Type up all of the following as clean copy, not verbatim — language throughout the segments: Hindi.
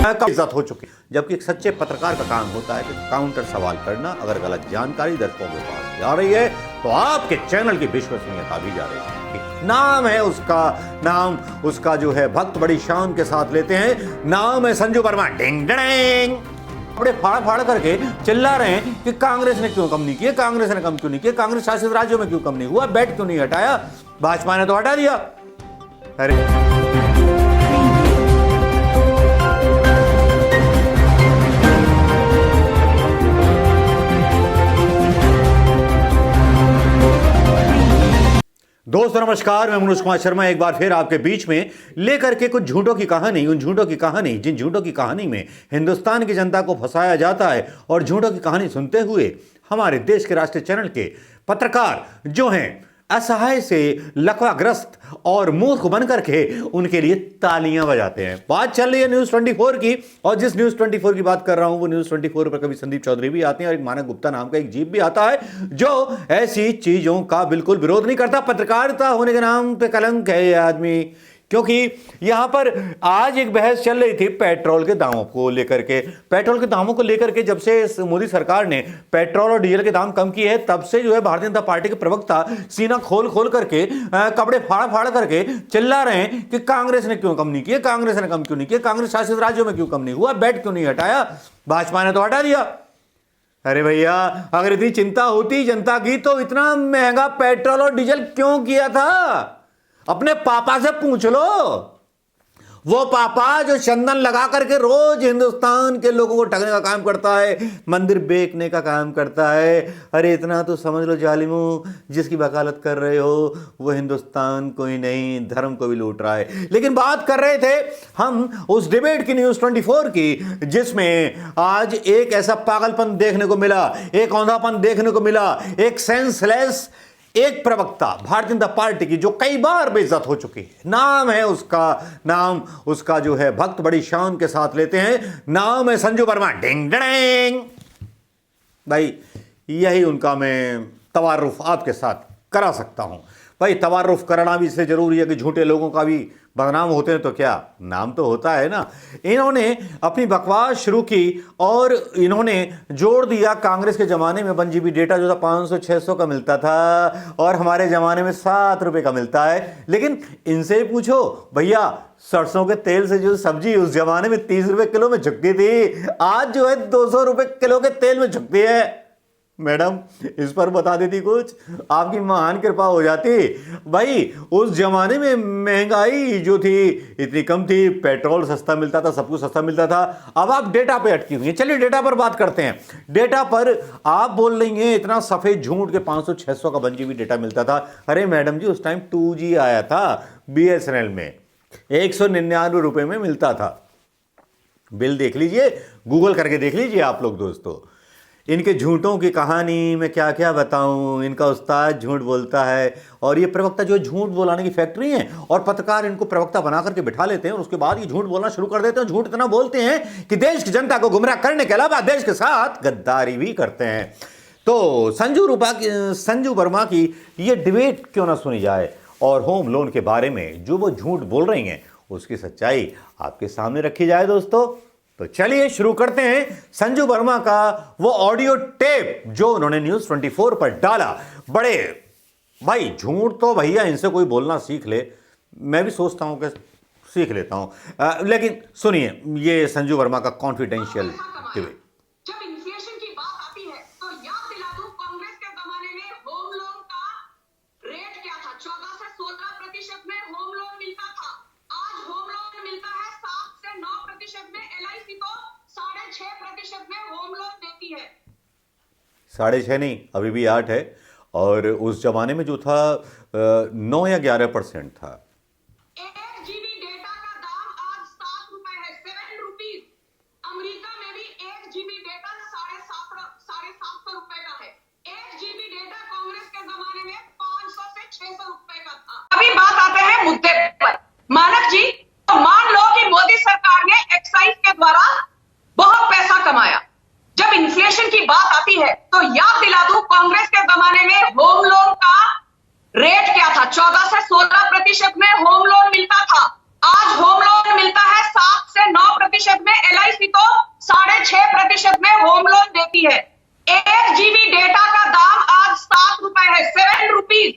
इज्जत हो चुकी, जबकि एक सच्चे पत्रकार का काम होता है कि काउंटर सवाल करना। अगर गलत जानकारी दर्शकों के पास जा रही है तो आपके चैनल की विश्वसनीयता भी जा रही है। नाम है उसका जो है भक्त बड़ी शान के साथ लेते हैं, नाम है संजू वर्मा। डिंग डिंग बड़े फाड़ फाड़ करके चिल्ला रहे हैं कि कांग्रेस ने क्यों कम नहीं किया, कांग्रेस ने कम क्यों नहीं किया, कांग्रेस शासित राज्यों में क्यों कम नहीं हुआ, बेड क्यों नहीं हटाया, भाजपा ने तो हटा दिया। अरे दोस्तों नमस्कार, मैं मनोज कुमार शर्मा एक बार फिर आपके बीच में लेकर के कुछ झूठों की कहानी, उन झूठों की कहानी जिन झूठों की कहानी में हिंदुस्तान की जनता को फंसाया जाता है, और झूठों की कहानी सुनते हुए हमारे देश के राष्ट्रीय चैनल के पत्रकार जो हैं असहाय से लकवाग्रस्त और मूर्ख बन करके उनके लिए तालियां बजाते हैं। बात चल रही है न्यूज 24 की, और जिस न्यूज 24 की बात कर रहा हूं वो न्यूज 24 पर कभी संदीप चौधरी भी आते हैं और एक मानक गुप्ता नाम का एक जीप भी आता है जो ऐसी चीजों का बिल्कुल विरोध नहीं करता। पत्रकारिता होने के नाम पे कलंक है ये आदमी, क्योंकि यहां पर आज एक बहस चल रही थी पेट्रोल के दामों को लेकर के। पेट्रोल के दामों को लेकर के जब से मोदी सरकार ने पेट्रोल और डीजल के दाम कम किए हैं, तब से जो है भारतीय जनता पार्टी के प्रवक्ता सीना खोल खोल करके कपड़े फाड़ फाड़ करके चिल्ला रहे हैं कि कांग्रेस ने क्यों कम नहीं किया, कांग्रेस ने कम क्यों नहीं किया, कांग्रेस शासित राज्यों में क्यों कम नहीं हुआ, बेड क्यों नहीं हटाया, भाजपा ने तो हटा दिया। अरे भैया, अगर इतनी चिंता होती जनता की तो इतना महंगा पेट्रोल और डीजल क्यों किया था? अपने पापा से पूछ लो, वो पापा जो चंदन लगा करके रोज हिंदुस्तान के लोगों को ठगने का काम करता है, मंदिर बेचने का काम करता है। अरे इतना तो समझ लो जालिमो, जिसकी वकालत कर रहे हो वो हिंदुस्तान को ही नहीं धर्म को भी लूट रहा है। लेकिन बात कर रहे थे हम उस डिबेट की न्यूज 24 की, जिसमें आज एक ऐसा पागलपन देखने को मिला, एक औंधापन देखने को मिला, एक सेंसलेस एक प्रवक्ता भारतीय जनता पार्टी की जो कई बार बेइज्जत हो चुकी है। नाम उसका जो है भक्त बड़ी शान के साथ लेते हैं, नाम है संजू वर्मा। डिंग डिंग भाई, यही उनका मैं तवारुफ आपके साथ करा सकता हूं। भाई तवारुफ कराना भी इसलिए जरूरी है कि झूठे लोगों का भी बदनाम होते हैं तो क्या नाम तो होता है ना। इन्होंने अपनी बकवास शुरू की और इन्होंने जोड़ दिया कांग्रेस के ज़माने में 1 GB डेटा जो था 500-600 का मिलता था, और हमारे ज़माने में 7 रुपये का मिलता है। लेकिन इनसे ही पूछो भैया, सरसों के तेल से जो सब्जी उस ज़माने में 30 रुपये किलो में झुकती थी, आज जो है 200 रुपये किलो के तेल में झुकती है। मैडम इस पर बता देती कुछ, आपकी महान कृपा हो जाती। भाई उस जमाने में महंगाई जो थी इतनी कम थी, पेट्रोल सस्ता मिलता था, सब कुछ सस्ता मिलता था। अब आप डेटा पे अटकी हुई हैं। चलिए डेटा पर बात करते हैं। डेटा पर आप बोल रही हैं इतना सफेद झूठ के 500-600 का 1 GB डेटा मिलता था। अरे मैडम जी, उस टाइम 2G आया था BSNL में, 199 रुपये में मिलता था। बिल देख लीजिए, गूगल करके देख लीजिए आप लोग दोस्तों। इनके झूठों की कहानी मैं क्या क्या बताऊं। इनका उस्ताद झूठ बोलता है, और ये प्रवक्ता जो झूठ बोलाने की फैक्ट्री है, और पत्रकार इनको प्रवक्ता बना करके बिठा लेते हैं और उसके बाद ये झूठ बोलना शुरू कर देते हैं। झूठ इतना बोलते हैं कि देश की जनता को गुमराह करने के अलावा देश के साथ गद्दारी भी करते हैं। तो संजू वर्मा की ये डिबेट क्यों ना सुनी जाए, और होम लोन के बारे में जो वो झूठ बोल रही हैं उसकी सच्चाई आपके सामने रखी जाए दोस्तों। तो चलिए शुरू करते हैं संजू वर्मा का वो ऑडियो टेप जो उन्होंने न्यूज 24 पर डाला। बड़े भाई झूठ तो भैया इनसे कोई बोलना सीख ले, मैं भी सोचता हूं कि सीख लेता हूं। लेकिन सुनिए ये संजू वर्मा का कॉन्फिडेंशियल डिबेट। जब इन्फ्लेशन की बात आती है तो याद दिला दूं, कांग्रेस के जमाने में होम लोन का रेट क्या था? 14 से 16% में होम लोन मिलता था। आज होम लोन मिलता है 7 से 9% में। LIC तो 6.5% में होम लोन देती है। 6.5 नहीं, अभी भी 8 है, और उस जमाने में जो था 9 या 11% था। 1 GB डेटा का दाम आज 7 रुपए है, 7 रुपीज। अमेरिका में भी 1 GB डेटा 750 रुपए का है। 1 GB डेटा कांग्रेस के जमाने में 500 से 600 रुपए का था। अभी बात आते हैं मुद्दे पर। मानक जी, तो मान लो कि मोदी सरकार ने एक्साइज के द्वारा बहुत पैसा कमाया। जब इन्फ्लेशन की बात आती है तो याद दिला दूं, कांग्रेस के जमाने में होम लोन का रेट क्या था? 14 से 16% में होम लोन मिलता था। आज होम लोन मिलता है 7 से 9% में। है। 1 जीबी डेटा का दाम आज 7 रुपए है, 7 रुपीज।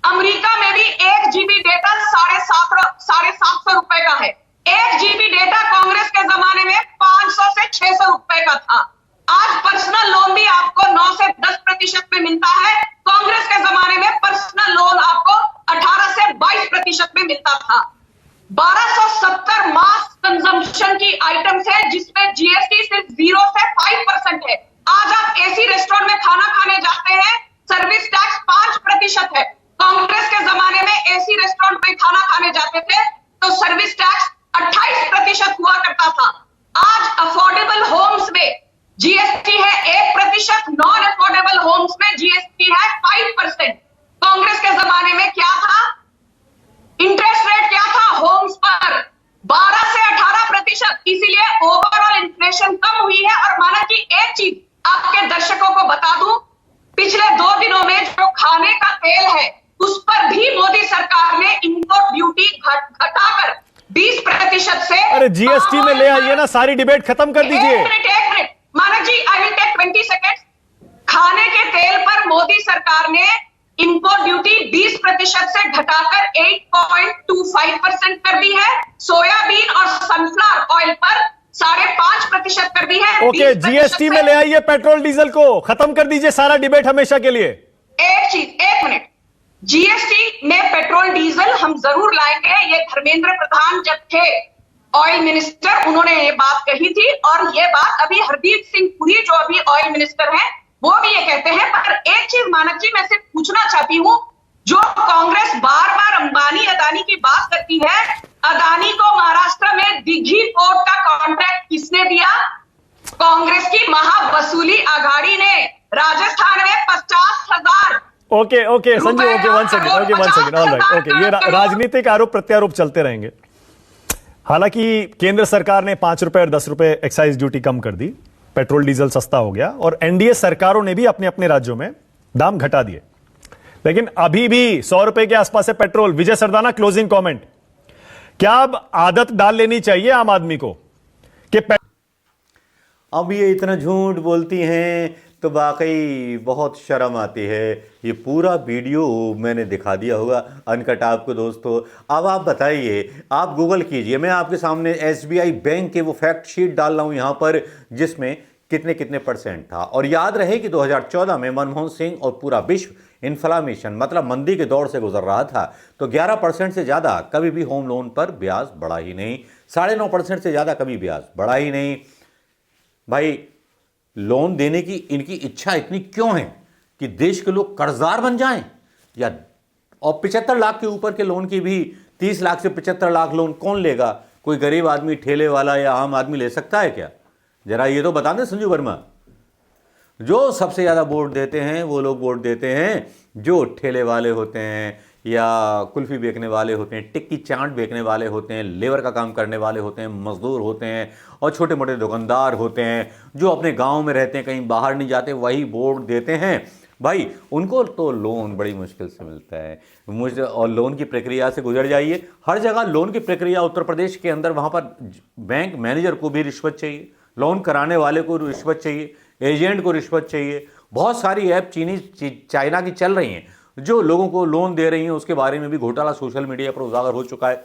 अमेरिका में भी 1 जीबी डेटा 750 रुपए का है। 1 जीबी डेटा कांग्रेस के जमाने में 500 से 600 रुपए का था। आज पर्सनल लोन भी आपको 9 से 10% में मिलता है। कांग्रेस के जमाने में पर्सनल लोन आपको 18 से 22% में मिलता था। 1270 मास कंजम्पशन की आइटम्स है जिसमें जीएसटी सिर्फ 0 से 5% है। आज आप एसी रेस्टोरेंट में खाना खाने जाते हैं, सर्विस टैक्स 5% है। कांग्रेस के जमाने में एसी रेस्टोरेंट में खाना खाने जाते थे तो सर्विस टैक्स 28% हुआ करता था। आज अफोर्डेबल होम्स में जीएसटी है 1%, नॉन अफोर्डेबल होम्स में जीएसटी है 5%। कांग्रेस के जमाने में क्या था? इंटरेस्ट रेट क्या था होम्स पर? 12 से 18%। इसीलिए ओवरऑल इन्फ्लेशन कम हुई है। और माना कि एक चीज आपके दर्शकों को बता दूं, पिछले 2 दिनों में जो खाने का तेल है उस पर भी मोदी सरकार ने इंपोर्ट ड्यूटी घटाकर 20% से, अरे जीएसटी में ले आइए ना, सारी डिबेट खत्म कर दीजिए। एक मिनट मानक जी, आई विल टेक 20 सेकेंड। खाने के तेल पर मोदी सरकार ने इंपोर्ट ड्यूटी 20% से घटाकर 8.25% कर दी है। सोयाबीन और सनफ्लावर ऑयल पर 5.5% कर दी है। ओके, जीएसटी में ले आइए पेट्रोल डीजल को, खत्म कर दीजिए सारा डिबेट हमेशा के लिए। एक मिनट, जीएसटी में पेट्रोल डीजल हम जरूर लाएंगे। ये धर्मेंद्र प्रधान जब थे ऑयल मिनिस्टर, उन्होंने ये बात कही थी और ये बात अभी हरदीप सिंह पुरी जो अभी ऑयल मिनिस्टर हैं वो भी ये कहते हैं। पर एक चीज मानक जी मैं सिर्फ पूछना चाहती हूं, जो कांग्रेस बार बार अंबानी अदानी की बात करती है, अदानी को महाराष्ट्र में दिघी पोर्ट का कॉन्ट्रैक्ट किसने दिया? कांग्रेस की महावसूली आघाड़ी ने। राजस्थान में 50,000। Okay Sanju, one second, all right, okay. ये राजनीतिक आरोप प्रत्यारोप चलते रहेंगे। हालांकि केंद्र सरकार ने 5 रुपए और 10 रुपए एक्साइज ड्यूटी कम कर दी, पेट्रोल डीजल सस्ता हो गया और एनडीए सरकारों ने भी अपने अपने राज्यों में दाम घटा दिए, लेकिन अभी भी 100 रुपए के आसपास है पेट्रोल। विजय सरदाना, क्लोजिंग कमेंट। क्या अब आदत डाल लेनी चाहिए आम आदमी को कि अब ये इतना झूठ बोलती हैं तो वाकई बहुत शर्म आती है। ये पूरा वीडियो मैंने दिखा दिया होगा अनकट आपको दोस्तों। अब आप बताइए, आप गूगल कीजिए, मैं आपके सामने एसबीआई बैंक के वो फैक्ट शीट डाल रहा हूँ यहाँ पर जिसमें कितने कितने % था। और याद रहे कि 2014 में मनमोहन सिंह और पूरा विश्व इन्फ्लेमेशन मतलब मंदी के दौर से गुजर रहा था, तो 11% से ज़्यादा कभी भी होम लोन पर ब्याज बढ़ा ही नहीं, 9.5% से ज़्यादा कभी ब्याज बढ़ा ही नहीं। भाई, लोन देने की इनकी इच्छा इतनी क्यों है कि देश के लोग कर्जदार बन जाएं? या और 75 लाख के ऊपर के लोन की भी 30 लाख से 75 लाख लोन कौन लेगा? कोई गरीब आदमी, ठेले वाला या आम आदमी ले सकता है क्या? जरा ये तो बता दें संजू वर्मा। जो सबसे ज़्यादा वोट देते हैं वो लोग वोट देते हैं जो ठेले वाले होते हैं या कुल्फ़ी बेचने वाले होते हैं, टिक्की चाट बेचने वाले होते हैं, लेबर का काम करने वाले होते हैं, मजदूर होते हैं और छोटे मोटे दुकानदार होते हैं जो अपने गांव में रहते हैं, कहीं बाहर नहीं जाते, वही वोट देते हैं। भाई, उनको तो लोन बड़ी मुश्किल से मिलता है। और लोन की प्रक्रिया से गुजर जाइए, हर जगह लोन की प्रक्रिया, उत्तर प्रदेश के अंदर वहाँ पर बैंक मैनेजर को भी रिश्वत चाहिए, लोन कराने वाले को रिश्वत चाहिए, एजेंट को रिश्वत चाहिए। बहुत सारी ऐप चाइना की चल रही हैं जो लोगों को लोन दे रही हैं, उसके बारे में भी घोटाला सोशल मीडिया पर उजागर हो चुका है।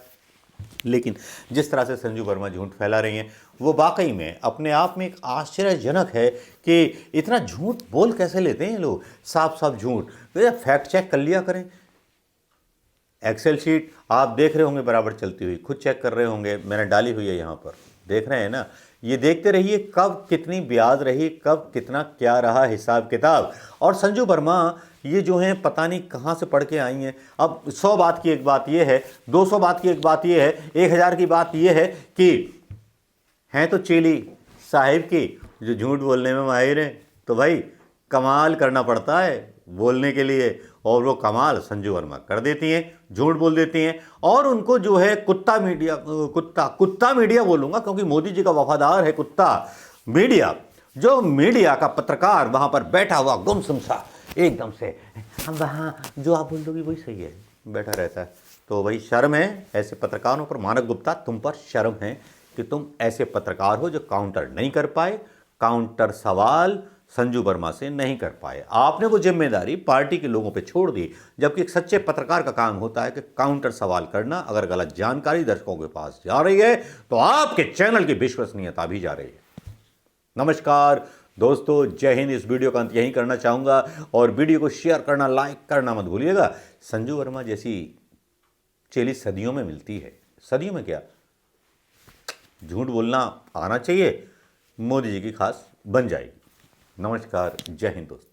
लेकिन जिस तरह से संजू वर्मा झूठ फैला रही हैं वो वाकई में अपने आप में एक आश्चर्यजनक है कि इतना झूठ बोल कैसे लेते हैं लोग, साफ साफ झूठ। तो फैक्ट चेक कर लिया करें। एक्सेल शीट आप देख रहे होंगे बराबर चलती हुई, खुद चेक कर रहे होंगे, मैंने डाली हुई है यहाँ पर, देख रहे हैं ना। ये देखते रहिए कब कितनी ब्याज रही, कब कितना क्या रहा हिसाब किताब। और संजू वर्मा ये जो हैं पता नहीं कहाँ से पढ़ के आई हैं। अब 100 बात की एक बात ये है, 200 बात की एक बात ये है, 1000 की बात ये है कि हैं तो चेली साहिब की जो झूठ बोलने में माहिर हैं। तो भाई कमाल करना पड़ता है बोलने के लिए, और वो कमाल संजू वर्मा कर देती हैं, झूठ बोल देती हैं। और उनको जो है कुत्ता मीडिया बोलूँगा क्योंकि मोदी जी का वफादार है कुत्ता मीडिया। जो मीडिया का पत्रकार वहाँ पर बैठा हुआ गुमसुम सा एकदम से, हम वहाँ जो आप बोल दोगे वही सही है, बैठा रहता है। तो वही शर्म है ऐसे पत्रकारों पर। मानक गुप्ता, तुम पर शर्म है कि तुम ऐसे पत्रकार हो जो काउंटर नहीं कर पाए। काउंटर सवाल संजू वर्मा से नहीं कर पाए। आपने वो जिम्मेदारी पार्टी के लोगों पे छोड़ दी, जबकि एक सच्चे पत्रकार का काम होता है कि काउंटर सवाल करना। अगर गलत जानकारी दर्शकों के पास जा रही है तो आपके चैनल की विश्वसनीयता भी जा रही है। नमस्कार दोस्तों, जय हिंद। इस वीडियो का अंत यहीं करना चाहूंगा और वीडियो को शेयर करना, लाइक करना मत भूलिएगा। संजू वर्मा जैसी चेली सदियों में मिलती है। सदियों में क्या, झूठ बोलना आना चाहिए, मोदी जी की खास बन जाएगी। नमस्कार, जय हिंद दोस्तों।